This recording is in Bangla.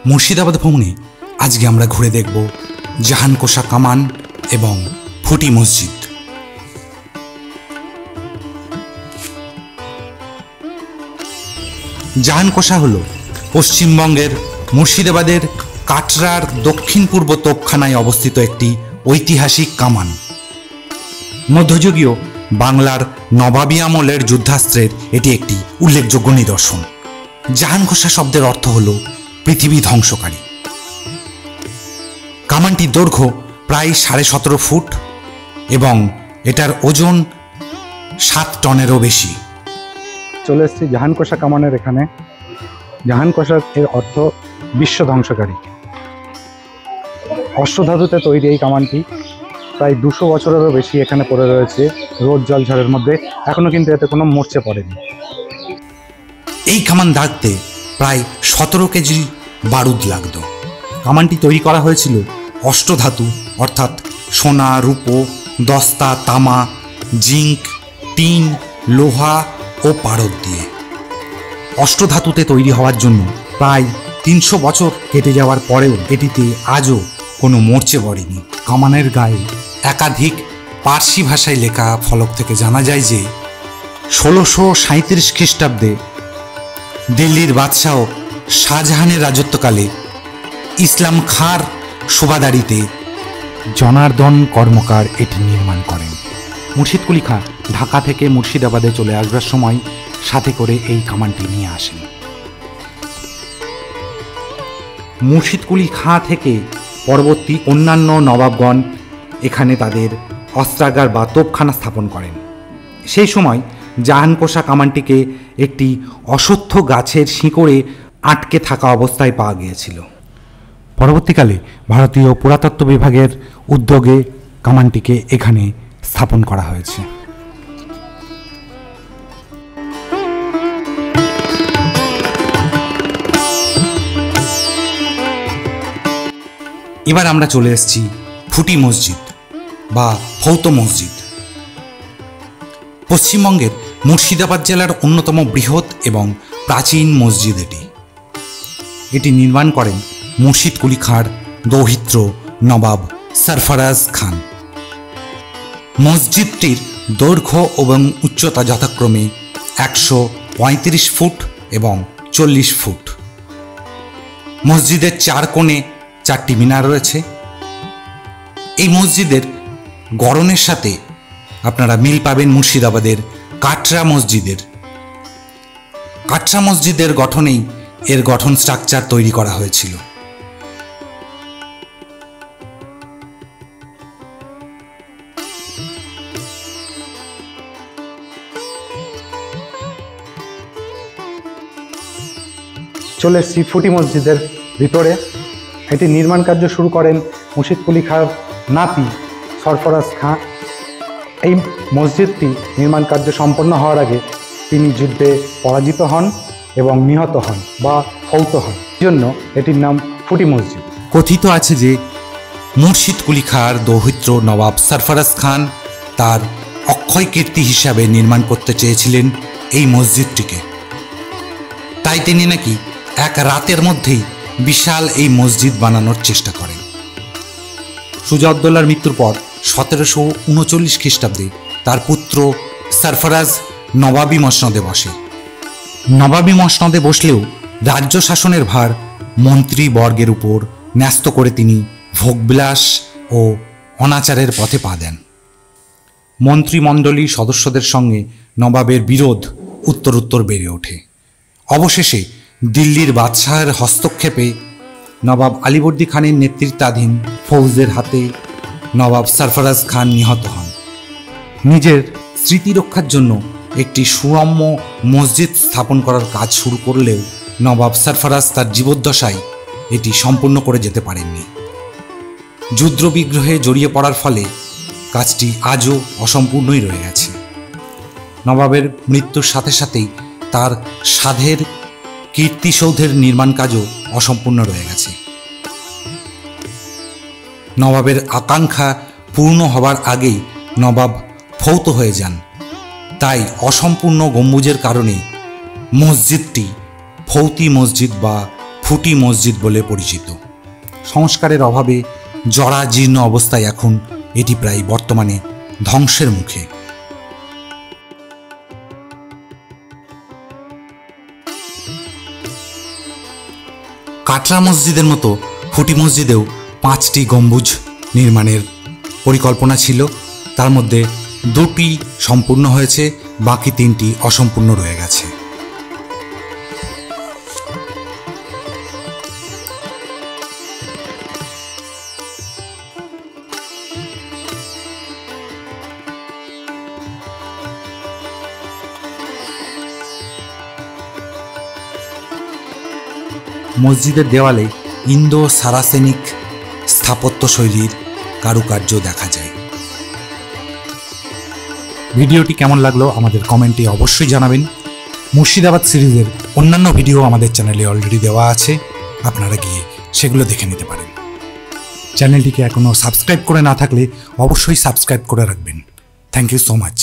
মুর্শিদাবাদ ভ্রমণে আজকে আমরা ঘুরে দেখব জাহানকোষা কামান এবং ফুটি মসজিদ। জাহানকোষা হল পশ্চিমবঙ্গের মুর্শিদাবাদের কাটরার দক্ষিণ পূর্ব তোপখানায় অবস্থিত একটি ঐতিহাসিক কামান। মধ্যযুগীয় বাংলার নবাবী আমলের যুদ্ধাস্ত্রের এটি একটি উল্লেখযোগ্য নিদর্শন। জাহানকোষা শব্দের অর্থ হল পৃথিবী ধ্বংসকারী। কামানটির দৈর্ঘ্য প্রায় 17.5 ফুট এবং এটার ওজন 7 টনেরও বেশি। চলে এসেছি জাহানকোষা কামানের এখানে। জাহানকোষা এর অর্থ বিশ্ব ধ্বংসকারী। অষ্টধাতুতে তৈরি এই কামানটি প্রায় 200 বছরেরও বেশি এখানে পড়ে রয়েছে রোদ জল ঝড়ের মধ্যে, এখনো কিন্তু এতে কোনো মরচে পড়েনি। এই কামান দাগতে প্রায় 17 কেজি বারুদ লাগত। কামানটি তৈরি করা হয়েছিল অষ্টধাতু অর্থাৎ সোনা, রূপো, দস্তা, তামা, জিঙ্ক, টিন, লোহা ও পারদ দিয়ে। অষ্টধাতুতে তৈরি হওয়ার জন্য প্রায় 300 বছর কেটে যাওয়ার পরেও এটিতে আজও কোনো মরচে পড়েনি। কামানের গায়ে একাধিক পার্সি ভাষায় লেখা ফলক থেকে জানা যায় যে 1637 খ্রিস্টাব্দে দিল্লির বাদশাহ শাহজাহানের রাজত্বকালে ইসলাম খাঁর সুবাদারিতে জনার্দন কর্মকার এটি নির্মাণ করেন। মুর্শিদ কুলি খাঁ ঢাকা থেকে মুর্শিদাবাদে চলে আসবার সময় সাথে করে এই কামানটি নিয়ে আসেন। মুর্শিদ কুলি খাঁ থেকে পরবর্তী অন্যান্য নবাবগণ এখানে তাদের অস্ত্রাগার বা তোপখানা স্থাপন করেন। সেই সময় জাহানকোষা কামানটিকে একটি অশ্বত্থ গাছের শিকড়ে আটকে থাকা অবস্থায় পাওয়া গিয়েছিল। পরবর্তীকালে ভারতীয় পুরাতত্ত্ব বিভাগের উদ্যোগে কামানটিকে এখানে স্থাপন করা হয়েছে। এবার আমরা চলে এসেছি ফুটি মসজিদ বা ফৌত মসজিদ। পশ্চিমবঙ্গের মুর্শিদাবাদ জেলার অন্যতম বৃহৎ এবং প্রাচীন মসজিদ এটি নির্মাণ করেন মুর্শিদ কুলি খাঁর দৌহিত্র নবাব সরফরাজ খান। মসজিদটির দৈর্ঘ্য এবং উচ্চতা যথাক্রমে 135 ফুট এবং 40 ফুট। মসজিদের 4 কোণে 4টি মিনার রয়েছে। এই মসজিদের গড়নের সাথে আপনারা মিল পাবেন মুর্শিদাবাদের কাটরা মসজিদের। কাটরা মসজিদের গঠনেই এর গঠন স্ট্রাকচার তৈরি করা হয়েছিল। চলে এসেছি ফুটি মসজিদের ভিতরে। এটি নির্মাণ কার্য শুরু করেন মুর্শিদ কুলি খাঁর নাতি সরফরাজ খাঁ। এই মসজিদটি নির্মাণ কার্য সম্পন্ন হওয়ার আগে তিনি যুদ্ধে পরাজিত হন এবং নিহত হন বা ফৌত হন, জন্য এটির নাম ফুটি মসজিদ। কথিত আছে যে মুর্শিদ কুলি খাঁর দৌহিত্র নবাব সরফরাজ খান তার অক্ষয় কীর্তি হিসাবে নির্মাণ করতে চেয়েছিলেন এই মসজিদটিকে। তাই তিনি নাকি এক রাতের মধ্যেই বিশাল এই মসজিদ বানানোর চেষ্টা করেন। সুজাউদ্দৌলার মৃত্যুর পর 1739 খ্রিস্টাব্দে তার পুত্র সরফরাজ নবাবী মসনদে বসে। নবাবী মসনদে বসলেও রাজ্য শাসনের ভার মন্ত্রীবর্গের উপর ন্যস্ত করে তিনি ভোগবিলাস ও অনাচারের পথে পা দেন। মন্ত্রিমণ্ডলী সদস্যদের সঙ্গে নবাবের বিরোধ উত্তরোত্তর বেড়ে ওঠে। অবশেষে দিল্লির বাদশাহের হস্তক্ষেপে নবাব আলীবর্দী খানের নেতৃত্বাধীন ফৌজের হাতে নবাব সরফরাজ খান নিহত হন। নিজের স্মৃতি রক্ষার জন্য একটি সুরম্য মসজিদ স্থাপন করার কাজ শুরু করলেও নবাব সরফরাজ তার জীবদ্দশায় এটি সম্পূর্ণ করে যেতে পারেননি। যুদ্ধবিগ্রহে জড়িয়ে পড়ার ফলে কাজটি আজও অসম্পূর্ণই রয়ে গেছে। নবাবের মৃত্যুর সাথে সাথেই তার সাধের কীর্তিসৌধের নির্মাণ কাজও অসম্পূর্ণ রয়ে গেছে। নবাবের আকাঙ্ক্ষা পূর্ণ হবার আগেই নবাব ফৌত হয়ে যান। তাই অসম্পূর্ণ গম্বুজের কারণে মসজিদটি ফৌতি মসজিদ বা ফুটি মসজিদ বলে পরিচিত। সংস্কারের অভাবে জরাজীর্ণ অবস্থায় এখন এটি প্রায় বর্তমানে ধ্বংসের মুখে। কাটরা মসজিদের মতো ফুটি মসজিদেও 5টি গম্বুজ নির্মাণের পরিকল্পনা ছিল, তার মধ্যে 2টি সম্পূর্ণ হয়েছে, বাকি 3টি অসম্পূর্ণ রয়ে গেছে। মসজিদের দেওয়ালে ইন্দো সারাসেনিক স্থাপত্য শৈলীর কারুকার্য দেখা যায়। ভিডিওটি কেমন লাগলো আমাদের কমেন্টে অবশ্যই জানাবেন। মুর্শিদাবাদ সিরিজের অন্যান্য ভিডিও আমাদের চ্যানেলে অলরেডি দেওয়া আছে, আপনারা গিয়ে সেগুলো দেখে নিতে পারেন। চ্যানেলটিকে এখনও সাবস্ক্রাইব করে না থাকলে অবশ্যই সাবস্ক্রাইব করে রাখবেন। Thank you so much.